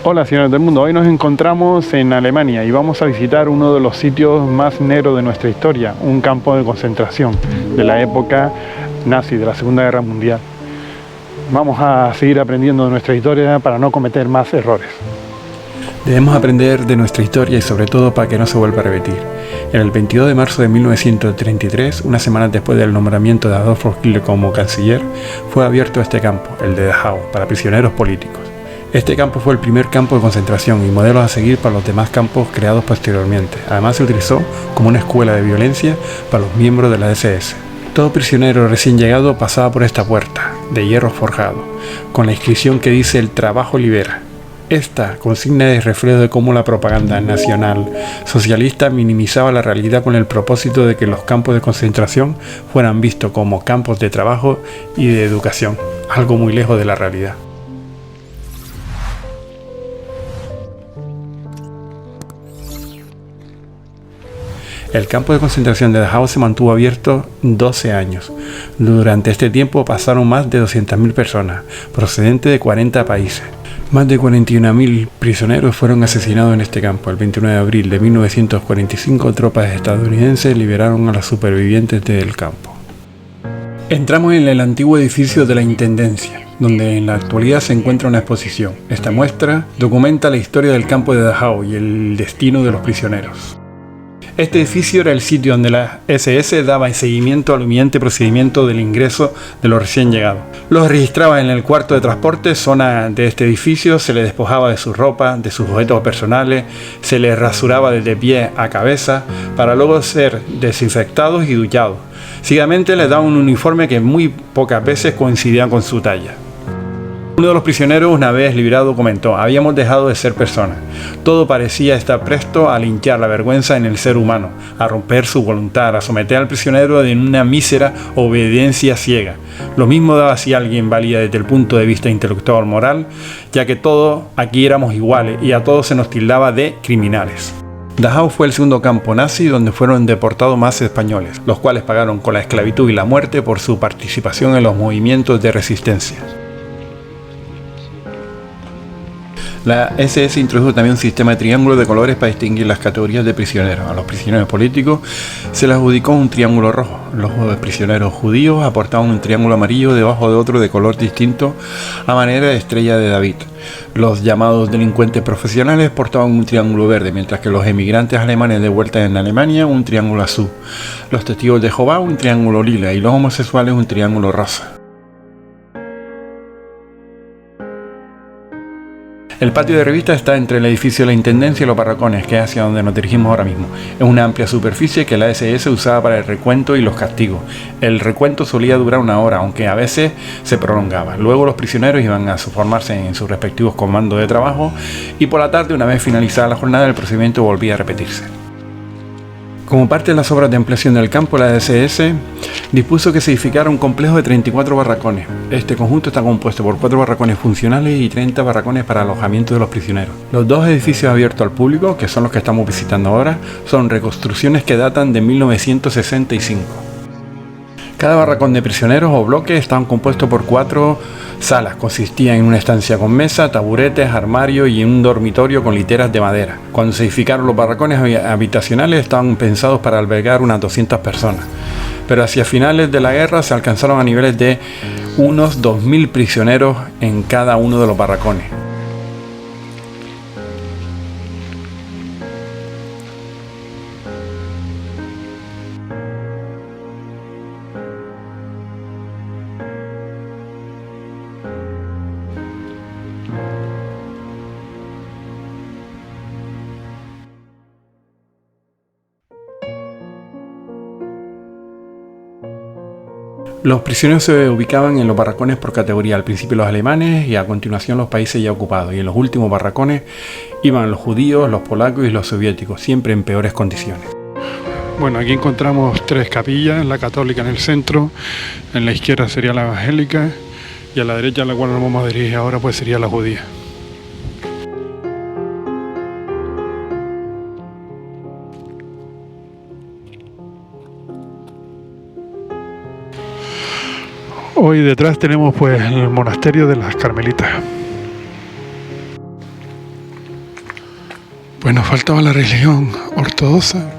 Hola señores del mundo, hoy nos encontramos en Alemania y vamos a visitar uno de los sitios más negros de nuestra historia, un campo de concentración de la época nazi, de la Segunda Guerra Mundial. Vamos a seguir aprendiendo de nuestra historia para no cometer más errores. Debemos aprender de nuestra historia y sobre todo para que no se vuelva a repetir. El 22 de marzo de 1933, unas semanas después del nombramiento de Adolf Hitler como canciller, fue abierto este campo, el de Dachau, para prisioneros políticos. Este campo fue el primer campo de concentración y modelo a seguir para los demás campos creados posteriormente. Además se utilizó como una escuela de violencia para los miembros de la SS. Todo prisionero recién llegado pasaba por esta puerta, de hierro forjado, con la inscripción que dice "El trabajo libera". Esta consigna es reflejo de cómo la propaganda nacional socialista minimizaba la realidad con el propósito de que los campos de concentración fueran vistos como campos de trabajo y de educación, algo muy lejos de la realidad. El campo de concentración de Dachau se mantuvo abierto 12 años. Durante este tiempo pasaron más de 200.000 personas, procedentes de 40 países. Más de 41.000 prisioneros fueron asesinados en este campo. El 29 de abril de 1945, tropas estadounidenses liberaron a los supervivientes del campo. Entramos en el antiguo edificio de la Intendencia, donde en la actualidad se encuentra una exposición. Esta muestra documenta la historia del campo de Dachau y el destino de los prisioneros. Este edificio era el sitio donde la SS daba seguimiento al humillante procedimiento del ingreso de los recién llegados. Los registraba en el cuarto de transporte, zona de este edificio, se les despojaba de su ropa, de sus objetos personales, se les rasuraba desde pie a cabeza, para luego ser desinfectados y duchados. Seguidamente les daban un uniforme que muy pocas veces coincidía con su talla. Uno de los prisioneros, una vez liberado, comentó: "Habíamos dejado de ser personas. Todo parecía estar presto a linchar la vergüenza en el ser humano, a romper su voluntad, a someter al prisionero en una mísera obediencia ciega. Lo mismo daba si alguien valía desde el punto de vista intelectual o moral, ya que todos aquí éramos iguales y a todos se nos tildaba de criminales". Dachau fue el segundo campo nazi donde fueron deportados más españoles, los cuales pagaron con la esclavitud y la muerte por su participación en los movimientos de resistencia. La SS introdujo también un sistema de triángulos de colores para distinguir las categorías de prisioneros. A los prisioneros políticos se les adjudicó un triángulo rojo. Los prisioneros judíos aportaban un triángulo amarillo debajo de otro de color distinto a manera de estrella de David. Los llamados delincuentes profesionales portaban un triángulo verde, mientras que los emigrantes alemanes de vuelta en Alemania un triángulo azul. Los testigos de Jehová un triángulo lila y los homosexuales un triángulo rosa. El patio de revistas está entre el edificio de la Intendencia y los barracones, que es hacia donde nos dirigimos ahora mismo. Es una amplia superficie que la SS usaba para el recuento y los castigos. El recuento solía durar 1 hora, aunque a veces se prolongaba. Luego los prisioneros iban a formarse en sus respectivos comandos de trabajo y por la tarde, una vez finalizada la jornada, el procedimiento volvía a repetirse. Como parte de las obras de ampliación del campo, la SS dispuso que se edificara un complejo de 34 barracones. Este conjunto está compuesto por 4 barracones funcionales y 30 barracones para alojamiento de los prisioneros. Los 2 edificios abiertos al público, que son los que estamos visitando ahora, son reconstrucciones que datan de 1965. Cada barracón de prisioneros o bloque estaban compuestos por 4 salas. Consistían en una estancia con mesa, taburetes, armario y un dormitorio con literas de madera. Cuando se edificaron los barracones habitacionales estaban pensados para albergar unas 200 personas. Pero hacia finales de la guerra se alcanzaron a niveles de unos 2.000 prisioneros en cada uno de los barracones. Los prisioneros se ubicaban en los barracones por categoría, al principio los alemanes y a continuación los países ya ocupados, y en los últimos barracones iban los judíos, los polacos y los soviéticos, siempre en peores condiciones. Bueno, aquí encontramos 3 capillas, la católica en el centro, en la izquierda sería la evangélica y a la derecha, a la cual nos vamos a dirigir ahora, pues sería la judía. Hoy detrás tenemos pues el monasterio de las Carmelitas. Pues nos faltaba la religión ortodoxa.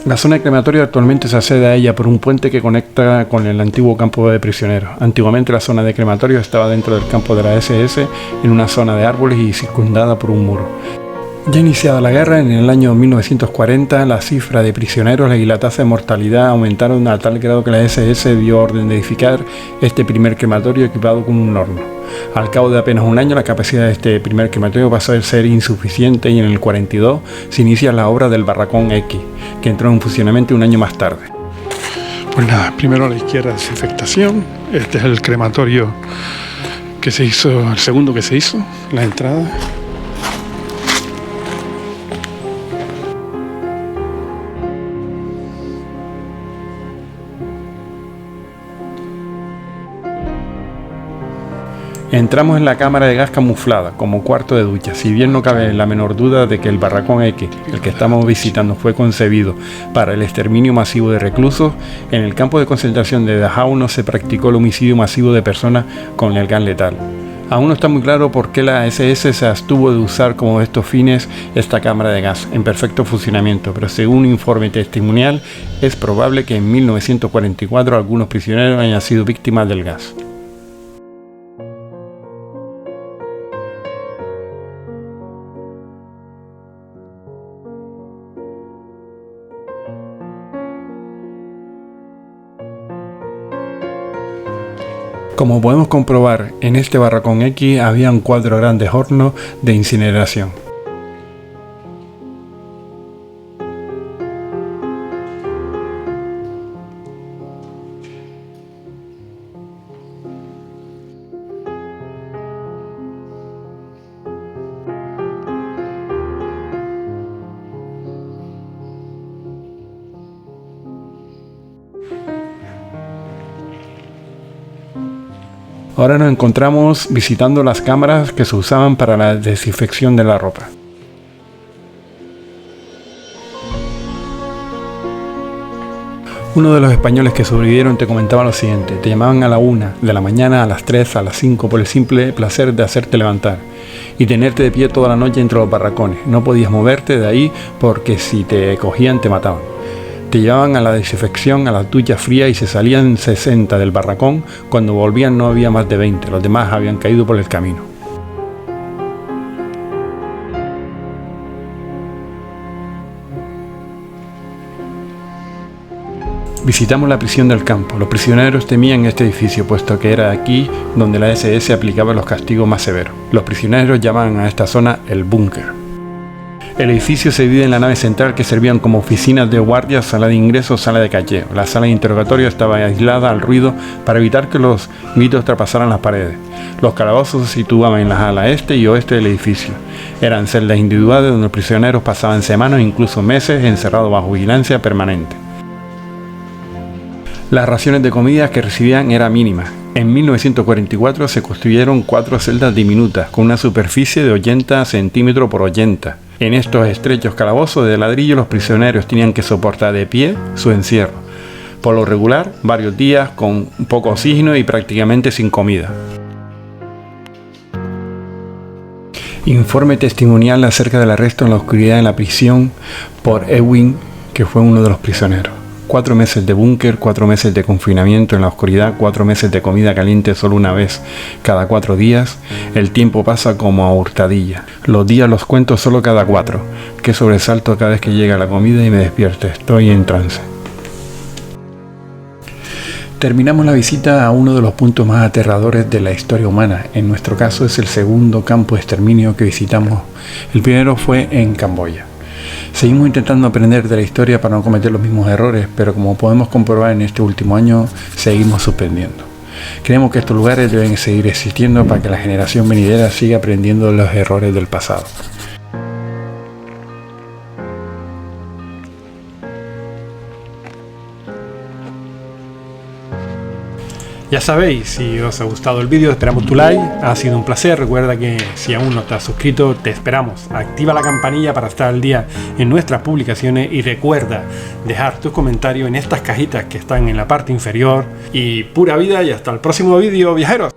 La zona de crematorio actualmente se accede a ella por un puente que conecta con el antiguo campo de prisioneros. Antiguamente la zona de crematorio estaba dentro del campo de la SS, en una zona de árboles y circundada por un muro. Ya iniciada la guerra, en el año 1940, la cifra de prisioneros y la tasa de mortalidad aumentaron a tal grado que la SS dio orden de edificar este primer crematorio equipado con un horno. Al cabo de apenas un año, la capacidad de este primer crematorio pasó a ser insuficiente y en el 42 se inicia la obra del Barracón X, que entró en funcionamiento un año más tarde. Pues nada, primero a la izquierda desinfectación. Este es el crematorio que se hizo, el segundo que se hizo, la entrada. Entramos en la cámara de gas camuflada, como cuarto de ducha, si bien no cabe la menor duda de que el Barracón X, el que estamos visitando, fue concebido para el exterminio masivo de reclusos. En el campo de concentración de Dachau no se practicó el homicidio masivo de personas con el gas letal. Aún no está muy claro por qué la SS se abstuvo de usar como estos fines esta cámara de gas en perfecto funcionamiento, pero según un informe testimonial es probable que en 1944 algunos prisioneros hayan sido víctimas del gas. Como podemos comprobar, en este Barracón X habían 4 grandes hornos de incineración. Ahora nos encontramos visitando las cámaras que se usaban para la desinfección de la ropa. Uno de los españoles que sobrevivieron te comentaba lo siguiente: te llamaban a la 1 de la mañana, a las 3, a las 5 por el simple placer de hacerte levantar y tenerte de pie toda la noche entre los barracones. No podías moverte de ahí porque si te cogían te mataban. Te llevaban a la desinfección, a la ducha fría y se salían 60 del barracón. Cuando volvían no había más de 20, los demás habían caído por el camino. Visitamos la prisión del campo. Los prisioneros temían este edificio, puesto que era aquí donde la SS aplicaba los castigos más severos. Los prisioneros llamaban a esta zona el búnker. El edificio se divide en la nave central, que servían como oficinas de guardia, sala de ingreso, sala de cacheo. La sala de interrogatorio estaba aislada al ruido para evitar que los gritos traspasaran las paredes. Los calabozos se situaban en las alas este y oeste del edificio. Eran celdas individuales donde los prisioneros pasaban semanas, incluso meses, encerrados bajo vigilancia permanente. Las raciones de comida que recibían eran mínimas. En 1944 se construyeron 4 celdas diminutas con una superficie de 80 centímetros por 80. En estos estrechos calabozos de ladrillo los prisioneros tenían que soportar de pie su encierro. Por lo regular, varios días con poco oxígeno y prácticamente sin comida. Informe testimonial acerca del arresto en la oscuridad en la prisión por Ewing, que fue uno de los prisioneros. 4 meses de búnker, 4 meses de confinamiento en la oscuridad, 4 meses de comida caliente solo una vez cada 4 días. El tiempo pasa como a hurtadilla. Los días los cuento solo cada 4. Qué sobresalto cada vez que llega la comida y me despierto. Estoy en trance. Terminamos la visita a uno de los puntos más aterradores de la historia humana. En nuestro caso es el segundo campo de exterminio que visitamos. El primero fue en Camboya. Seguimos intentando aprender de la historia para no cometer los mismos errores, pero como podemos comprobar en este último año, seguimos suspendiendo. Creemos que estos lugares deben seguir existiendo para que la generación venidera siga aprendiendo de los errores del pasado. Ya sabéis, si os ha gustado el vídeo, esperamos tu like. Ha sido un placer. Recuerda que si aún no te has suscrito, te esperamos. Activa la campanilla para estar al día en nuestras publicaciones y recuerda dejar tus comentarios en estas cajitas que están en la parte inferior. Y pura vida y hasta el próximo vídeo, viajeros.